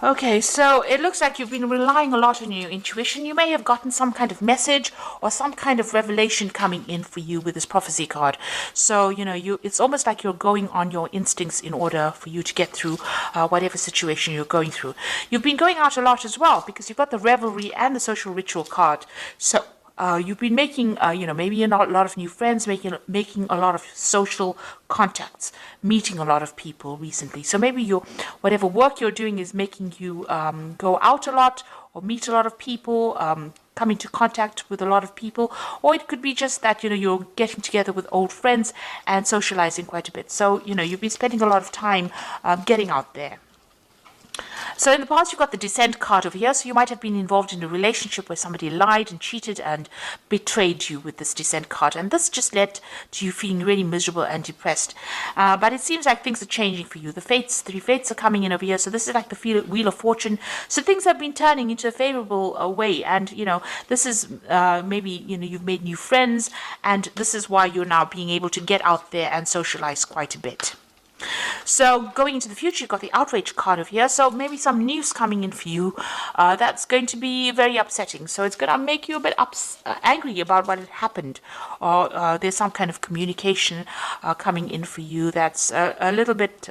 Okay, so it looks like you've been relying a lot on your intuition. You may have gotten some kind of message or some kind of revelation coming in for you with this prophecy card. So, it's almost like you're going on your instincts in order for you to get through whatever situation you're going through. You've been going out a lot as well because you've got the revelry and the social ritual card. So, you've been making, maybe a lot of new friends, making a lot of social contacts, meeting a lot of people recently. So maybe whatever work you're doing is making you go out a lot or meet a lot of people, come into contact with a lot of people, or it could be just that, you're getting together with old friends and socializing quite a bit. So, you've been spending a lot of time getting out there. So in the past, you've got the Descent card over here. So you might have been involved in a relationship where somebody lied and cheated and betrayed you with this Descent card. And this just led to you feeling really miserable and depressed. But it seems like things are changing for you. The three fates are coming in over here. So this is like the Wheel of Fortune. So things have been turning into a favorable way. And, this is maybe, you've made new friends. And this is why you're now being able to get out there and socialize quite a bit. So going into the future, you've got the outrage card over here. So maybe some news coming in for you that's going to be very upsetting. So it's going to make you a bit angry about what had happened. Or there's some kind of communication coming in for you that's a little bit,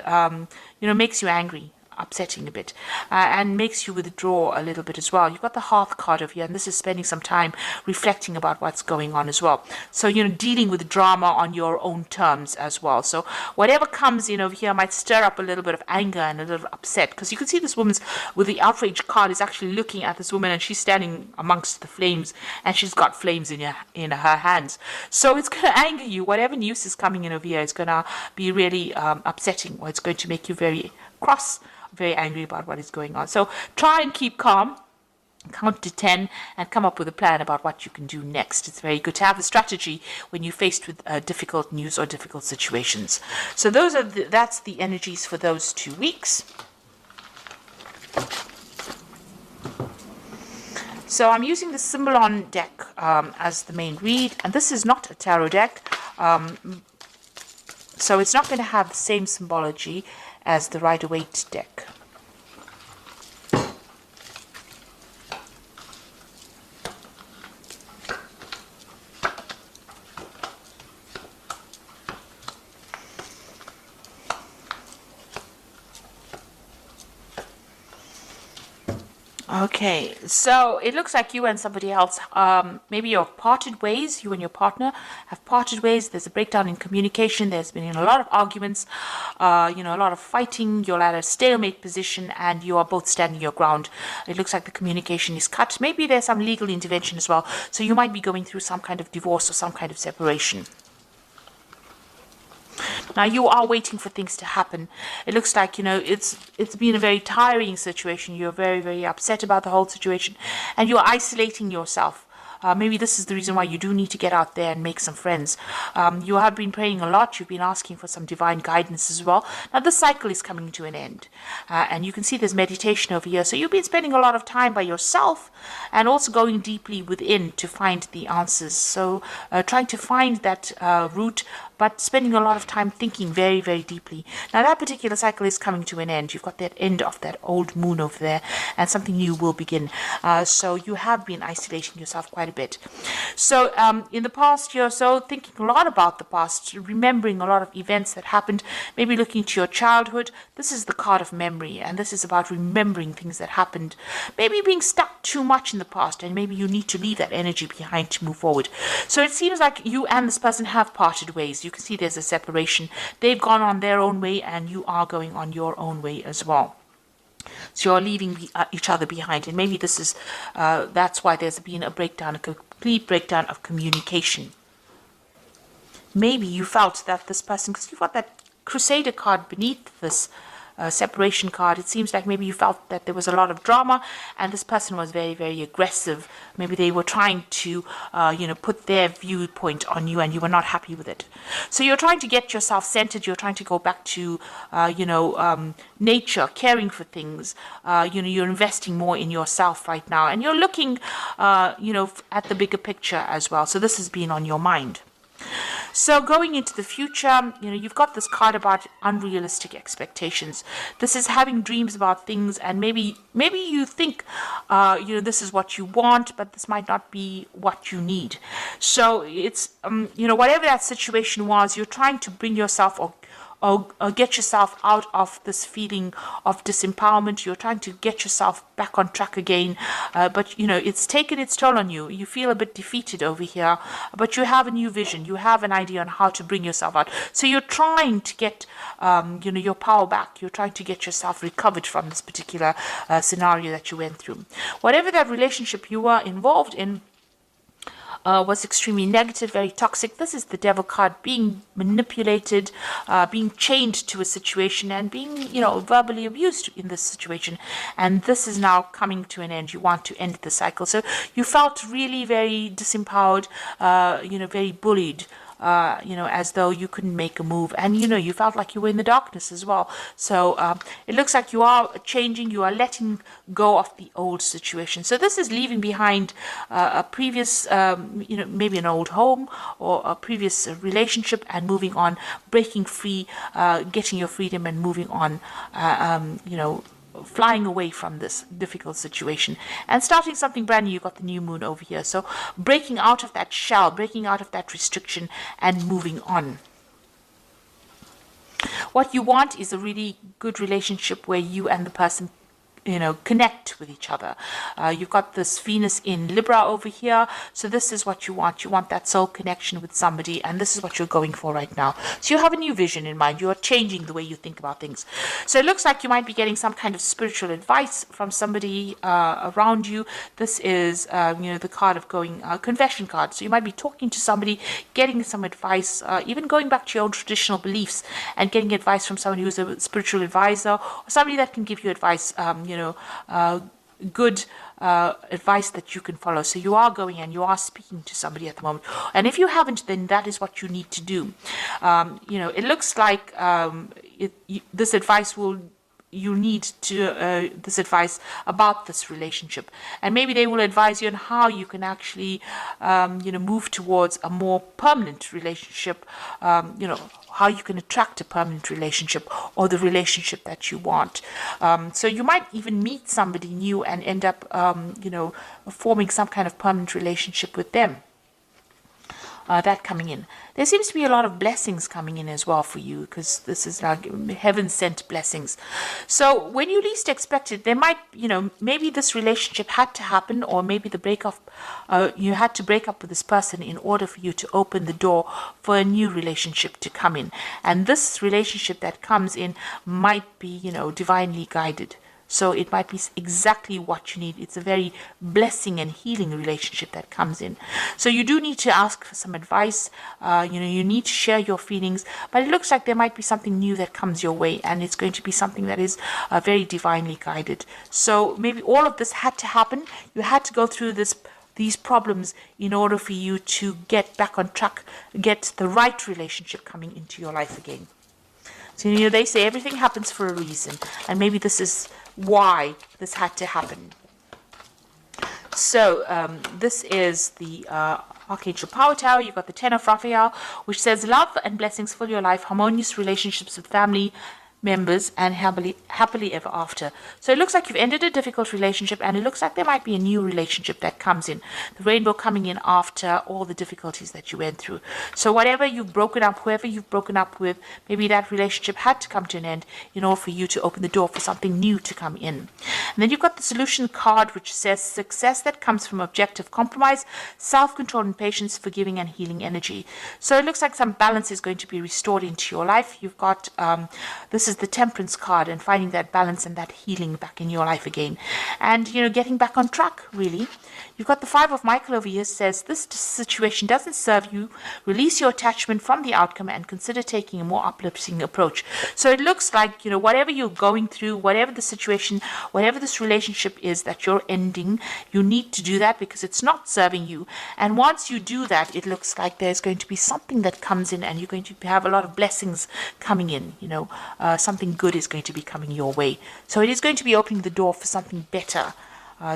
makes you angry. Upsetting a bit and makes you withdraw a little bit as well. You've got the Hearth card over here, and this is spending some time reflecting about what's going on as well. So, dealing with drama on your own terms as well. So whatever comes in over here might stir up a little bit of anger and a little upset, because you can see this woman's with the outrage card is actually looking at this woman, and she's standing amongst the flames, and she's got flames in her hands. So it's going to anger you. Whatever news is coming in over here is going to be really upsetting, or it's going to make you very cross, very angry about what is going on. So try and keep calm, count to 10, and come up with a plan about what you can do next. It's very good to have a strategy when you're faced with difficult news or difficult situations. So that's the energies for those 2 weeks. So I'm using the Symbolon deck as the main read, and this is not a tarot deck. So it's not going to have the same symbology as the Rider-Waite deck. Okay, so it looks like you and somebody else, maybe you're parted ways, you and your partner have parted ways. There's a breakdown in communication. There's been a lot of arguments, a lot of fighting. You're at a stalemate position and you are both standing your ground. It looks like the communication is cut. Maybe there's some legal intervention as well. So you might be going through some kind of divorce or some kind of separation. Now you are waiting for things to happen. It looks like, it's been a very tiring situation. You're very, very upset about the whole situation, and you're isolating yourself. Maybe this is the reason why you do need to get out there and make some friends. You have been praying a lot. You've been asking for some divine guidance as well. Now, this cycle is coming to an end. And you can see there's meditation over here. So you've been spending a lot of time by yourself and also going deeply within to find the answers. So trying to find that root, but spending a lot of time thinking very, very deeply. Now, that particular cycle is coming to an end. You've got that end of that old moon over there, and something new will begin. So you have been isolating yourself quite a bit. So in the past, you're so thinking a lot about the past, remembering a lot of events that happened, maybe looking to your childhood. This is the card of memory, and this is about remembering things that happened. Maybe being stuck too much in the past, and maybe you need to leave that energy behind to move forward. So it seems like you and this person have parted ways. You can see there's a separation. They've gone on their own way, and you are going on your own way as well. So you're leaving each other behind, and maybe this is that's why there's been a breakdown, a complete breakdown of communication. Maybe you felt that this person, because you've got that Crusader card beneath this separation card, it seems like maybe you felt that there was a lot of drama, and this person was very, very aggressive. Maybe they were trying to, put their viewpoint on you, and you were not happy with it. So you're trying to get yourself centered. You're trying to go back to, nature, caring for things. You're investing more in yourself right now, and you're looking, at the bigger picture as well. So this has been on your mind. So going into the future, you've got this card about unrealistic expectations. This is having dreams about things, and maybe you think, this is what you want, but this might not be what you need. So it's, whatever that situation was, you're trying to bring yourself or get yourself out of this feeling of disempowerment. You're trying to get yourself back on track again, but it's taken its toll on you. You feel a bit defeated over here, but you have a new vision. You have an idea on how to bring yourself out. So you're trying to get your power back. You're trying to get yourself recovered from this particular scenario that you went through. Whatever that relationship you were involved in was extremely negative, very toxic. This is the devil card, being manipulated, being chained to a situation, and being, verbally abused in this situation. And this is now coming to an end. You want to end the cycle. So you felt really very disempowered, very bullied. As though you couldn't make a move, and you felt like you were in the darkness as well. So it looks like you are changing, you are letting go of the old situation. So this is leaving behind a previous, maybe an old home or a previous relationship, and moving on, breaking free, getting your freedom and moving on, flying away from this difficult situation and starting something brand new. You've got the new moon over here. So breaking out of that shell, breaking out of that restriction and moving on. What you want is a really good relationship where you and the person connect with each other. You've got this Venus in Libra over here. So this is what you want. You want that soul connection with somebody, and this is what you're going for right now. So you have a new vision in mind. You are changing the way you think about things. So it looks like you might be getting some kind of spiritual advice from somebody around you. This is, the card of going, confession card. So you might be talking to somebody, getting some advice, even going back to your own traditional beliefs and getting advice from someone who's a spiritual advisor, or somebody that can give you advice, good advice that you can follow. So you are going and you are speaking to somebody at the moment. And if you haven't, then that is what you need to do. It looks like this advice you need to this advice about this relationship, and maybe they will advise you on how you can actually move towards a more permanent relationship, how you can attract a permanent relationship or the relationship that you want. So you might even meet somebody new and end up forming some kind of permanent relationship with them. That coming in. There seems to be a lot of blessings coming in as well for you, because this is like heaven-sent blessings. So when you least expect it, there might, maybe this relationship had to happen, or maybe the breakup, you had to break up with this person in order for you to open the door for a new relationship to come in. And this relationship that comes in might be, divinely guided. So it might be exactly what you need. It's a very blessing and healing relationship that comes in. So you do need to ask for some advice. You need to share your feelings. But it looks like there might be something new that comes your way, and it's going to be something that is very divinely guided. So maybe all of this had to happen. You had to go through these problems in order for you to get back on track, get the right relationship coming into your life again. So, they say everything happens for a reason, and maybe this is why this had to happen. So, this is the Archangel Power Tower. You've got the Ten of Raphael, which says love and blessings fill your life, harmonious relationships with family members, and happily ever after. So it looks like you've ended a difficult relationship, and it looks like there might be a new relationship that comes in. The rainbow coming in after all the difficulties that you went through. So whatever you've broken up, whoever you've broken up with, maybe that relationship had to come to an end in order for you to open the door for something new to come in. And then you've got the solution card, which says success that comes from objective compromise, self-control and patience, forgiving and healing energy. So it looks like some balance is going to be restored into your life. You've got this is the Temperance card, and finding that balance and that healing back in your life again, and getting back on track, really. You've got the Five of Michael over here, says this situation doesn't serve you. Release your attachment from the outcome and consider taking a more uplifting approach. So it looks like whatever you're going through, whatever the situation, whatever this relationship is that you're ending, you need to do that because it's not serving you. And once you do that, it looks like there's going to be something that comes in, and you're going to have a lot of blessings coming in. Something good is going to be coming your way. So it is going to be opening the door for something better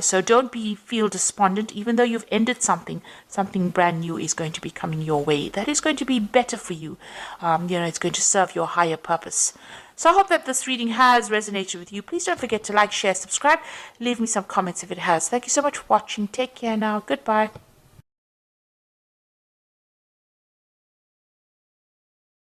So don't feel despondent, even though you've ended something. Something brand new is going to be coming your way. That is going to be better for you. It's going to serve your higher purpose. So I hope that this reading has resonated with you. Please don't forget to like, share, subscribe. Leave me some comments if it has. Thank you so much for watching. Take care now. Goodbye.